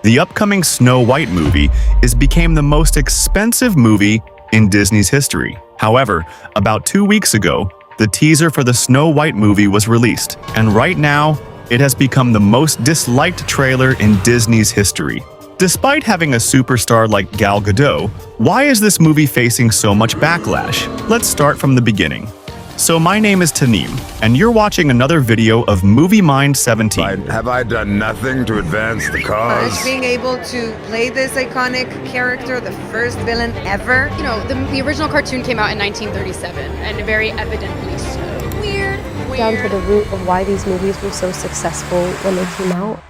The upcoming Snow White movie became the most expensive movie in Disney's history. However, about 2 weeks ago, the teaser for the Snow White movie was released, and right now, it has become the most disliked trailer in Disney's history. Despite having a superstar like Gal Gadot, why is this movie facing so much backlash? Let's start from the beginning. So my name is Taneem, and you're watching another video of Movie Mind 17. Have I done nothing to advance the cause? Being able to play this iconic character, the first villain ever. You know, the original cartoon came out in 1937, and very evidently so. Weird. Down to the root of why these movies were so successful when they came out.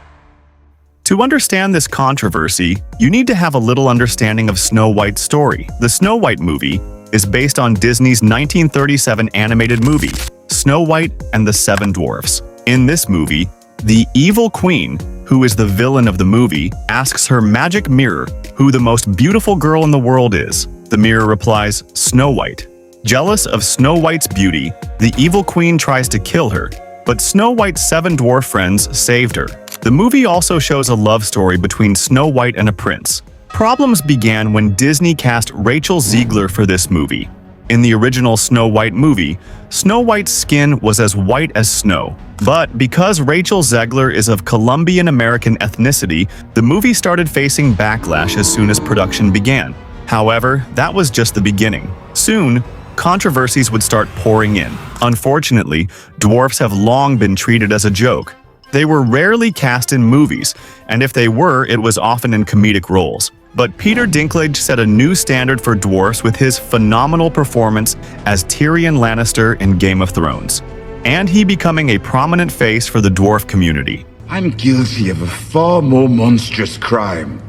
To understand this controversy, you need to have a little understanding of Snow White's story. The Snow White movie is based on Disney's 1937 animated movie, Snow White and the Seven Dwarfs. In this movie, the evil queen, who is the villain of the movie, asks her magic mirror who the most beautiful girl in the world is. The mirror replies, Snow White. Jealous of Snow White's beauty, the evil queen tries to kill her, but Snow White's 7 dwarf friends saved her. The movie also shows a love story between Snow White and a prince. Problems began when Disney cast Rachel Zegler for this movie. In the original Snow White movie, Snow White's skin was as white as snow. But because Rachel Zegler is of Colombian-American ethnicity, the movie started facing backlash as soon as production began. However, that was just the beginning. Soon, controversies would start pouring in. Unfortunately, dwarfs have long been treated as a joke. They were rarely cast in movies, and if they were, it was often in comedic roles. But Peter Dinklage set a new standard for dwarfs with his phenomenal performance as Tyrion Lannister in Game of Thrones, and he becoming a prominent face for the dwarf community. I'm guilty of a far more monstrous crime.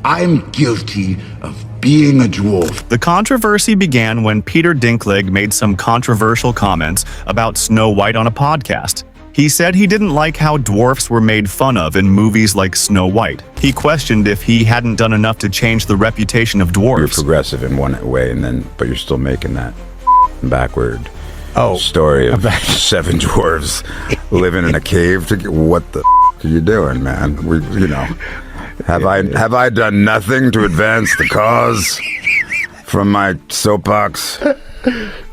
I'm guilty of being a dwarf. The controversy began when Peter Dinklage made some controversial comments about Snow White on a podcast. He said he didn't like how dwarfs were made fun of in movies like Snow White. He questioned if he hadn't done enough to change the reputation of dwarfs. You're progressive in one way, but you're still making that backward story of 7 dwarves living in a cave. What the are you doing, man? Have I done nothing to advance the cause from my soapbox? I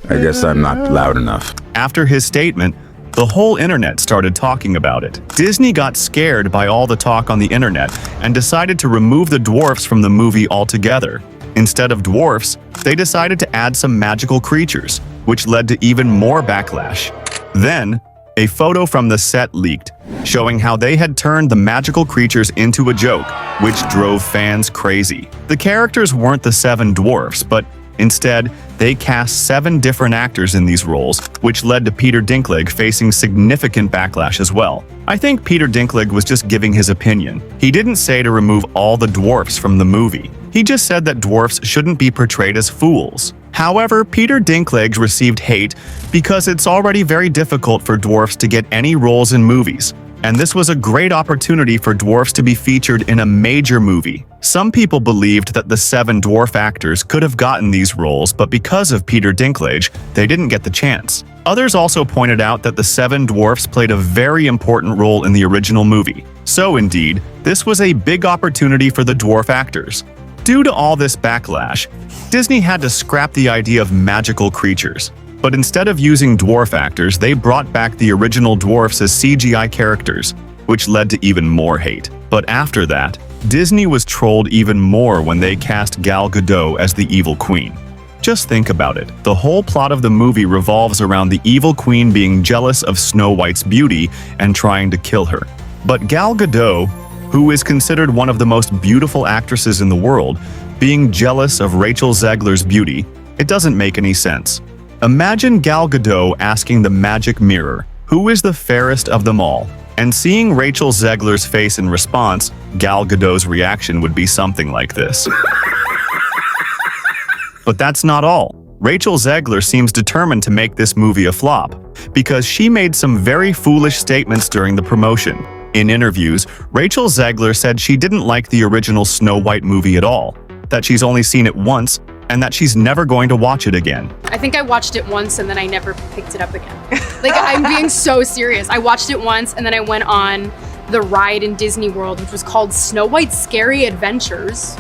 guess I'm not loud enough. After his statement, the whole internet started talking about it. Disney got scared by all the talk on the internet and decided to remove the dwarfs from the movie altogether. Instead of dwarfs, they decided to add some magical creatures, which led to even more backlash. Then, a photo from the set leaked, showing how they had turned the magical creatures into a joke, which drove fans crazy. The characters weren't the 7 dwarfs, but instead, they cast 7 different actors in these roles, which led to Peter Dinklage facing significant backlash as well. I think Peter Dinklage was just giving his opinion. He didn't say to remove all the dwarfs from the movie. He just said that dwarfs shouldn't be portrayed as fools. However, Peter Dinklage received hate because it's already very difficult for dwarfs to get any roles in movies. And this was a great opportunity for dwarfs to be featured in a major movie. Some people believed that the 7 dwarf actors could have gotten these roles, but because of Peter Dinklage, they didn't get the chance. Others also pointed out that the 7 dwarfs played a very important role in the original movie. So indeed, this was a big opportunity for the dwarf actors. Due to all this backlash, Disney had to scrap the idea of magical creatures. But instead of using dwarf actors, they brought back the original dwarfs as CGI characters, which led to even more hate. But after that, Disney was trolled even more when they cast Gal Gadot as the evil queen. Just think about it. The whole plot of the movie revolves around the evil queen being jealous of Snow White's beauty and trying to kill her. But Gal Gadot, who is considered one of the most beautiful actresses in the world, being jealous of Rachel Zegler's beauty, it doesn't make any sense. Imagine Gal Gadot asking the magic mirror, who is the fairest of them all? And seeing Rachel Zegler's face in response, Gal Gadot's reaction would be something like this. But that's not all. Rachel Zegler seems determined to make this movie a flop, because she made some very foolish statements during the promotion. In interviews, Rachel Zegler said she didn't like the original Snow White movie at all, that she's only seen it once, and that she's never going to watch it again. I think I watched it once and then I never picked it up again. Like, I'm being so serious. I watched it once and then I went on the ride in Disney World, which was called Snow White's Scary Adventures.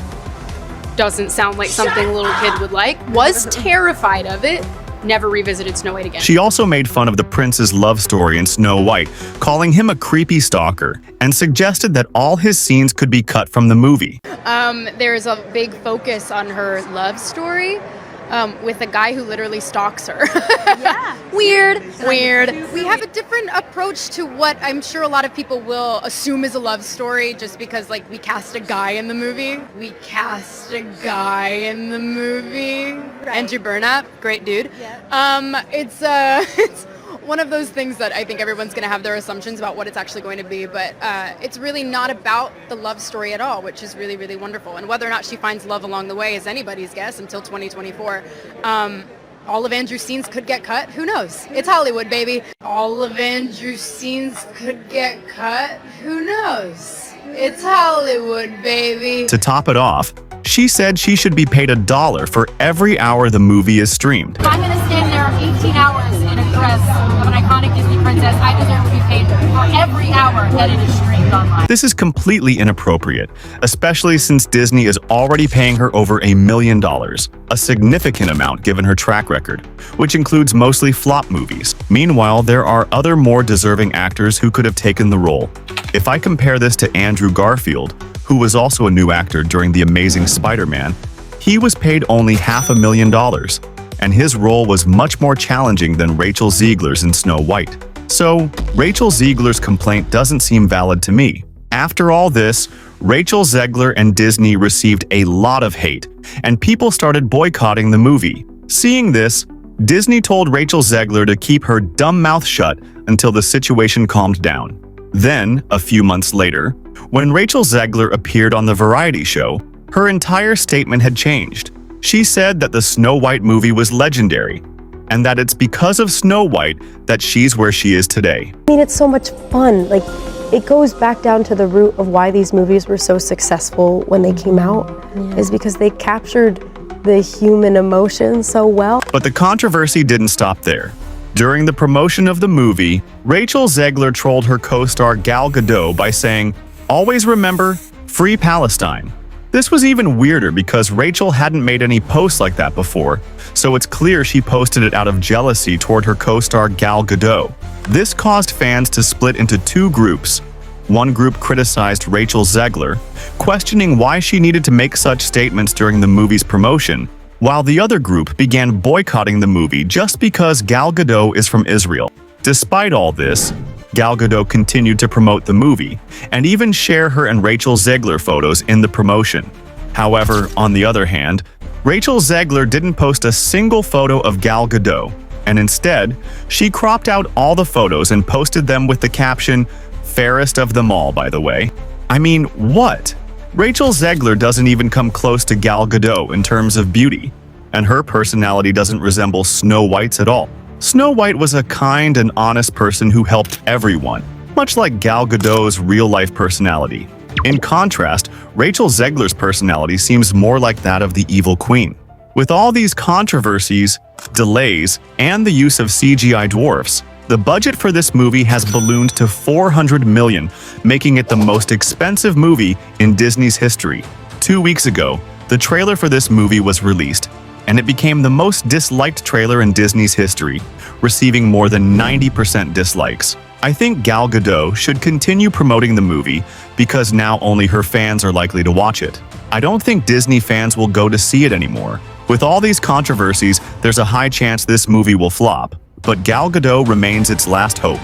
Doesn't sound like something a little kid would like. Was terrified of it. Never revisited Snow White again. She also made fun of the prince's love story in Snow White, calling him a creepy stalker, and suggested that all his scenes could be cut from the movie. There's a big focus on her love story with a guy who literally stalks her. Yeah. Weird. We have a different approach to what I'm sure a lot of people will assume is a love story just because, like, we cast a guy in the movie. Right. Andrew Burnap, great dude. Yeah. It's one of those things that I think everyone's going to have their assumptions about what it's actually going to be, but it's really not about the love story at all, which is really, really wonderful. And whether or not she finds love along the way is anybody's guess until 2024. All of Andrew's scenes could get cut. Who knows? It's Hollywood, baby. All of Andrew's scenes could get cut. Who knows? It's Hollywood, baby. To top it off, she said she should be paid $1 for every hour the movie is streamed. If I'm going to stand there 18 hours in a dress of an iconic Disney princess, I deserve to be paid for every hour that it is streamed online. This is completely inappropriate, especially since Disney is already paying her over $1 million, a significant amount given her track record, which includes mostly flop movies. Meanwhile, there are other more deserving actors who could have taken the role. If I compare this to Andrew Garfield, who was also a new actor during The Amazing Spider-Man, he was paid only $500,000, and his role was much more challenging than Rachel Zegler's in Snow White. So, Rachel Zegler's complaint doesn't seem valid to me. After all this, Rachel Zegler and Disney received a lot of hate, and people started boycotting the movie. Seeing this, Disney told Rachel Zegler to keep her dumb mouth shut until the situation calmed down. Then, a few months later, when Rachel Zegler appeared on the variety show, her entire statement had changed. She said that the Snow White movie was legendary, and that it's because of Snow White that she's where she is today. I mean, it's so much fun. Like, it goes back down to the root of why these movies were so successful when they came out, is because they captured the human emotion so well. But the controversy didn't stop there. During the promotion of the movie, Rachel Zegler trolled her co-star Gal Gadot by saying, "Always remember, free Palestine." This was even weirder because Rachel hadn't made any posts like that before, so it's clear she posted it out of jealousy toward her co-star Gal Gadot. This caused fans to split into two groups. One group criticized Rachel Zegler, questioning why she needed to make such statements during the movie's promotion, while the other group began boycotting the movie just because Gal Gadot is from Israel. Despite all this, Gal Gadot continued to promote the movie, and even share her and Rachel Zegler photos in the promotion. However, on the other hand, Rachel Zegler didn't post a single photo of Gal Gadot, and instead, she cropped out all the photos and posted them with the caption, "Fairest of them all, by the way." I mean, what? Rachel Zegler doesn't even come close to Gal Gadot in terms of beauty, and her personality doesn't resemble Snow White's at all. Snow White was a kind and honest person who helped everyone, much like Gal Gadot's real-life personality. In contrast, Rachel Zegler's personality seems more like that of the evil queen. With all these controversies, delays, and the use of CGI dwarfs, the budget for this movie has ballooned to $400 million, making it the most expensive movie in Disney's history. 2 weeks ago, the trailer for this movie was released, and it became the most disliked trailer in Disney's history, receiving more than 90% dislikes. I think Gal Gadot should continue promoting the movie because now only her fans are likely to watch it. I don't think Disney fans will go to see it anymore. With all these controversies, there's a high chance this movie will flop, but Gal Gadot remains its last hope.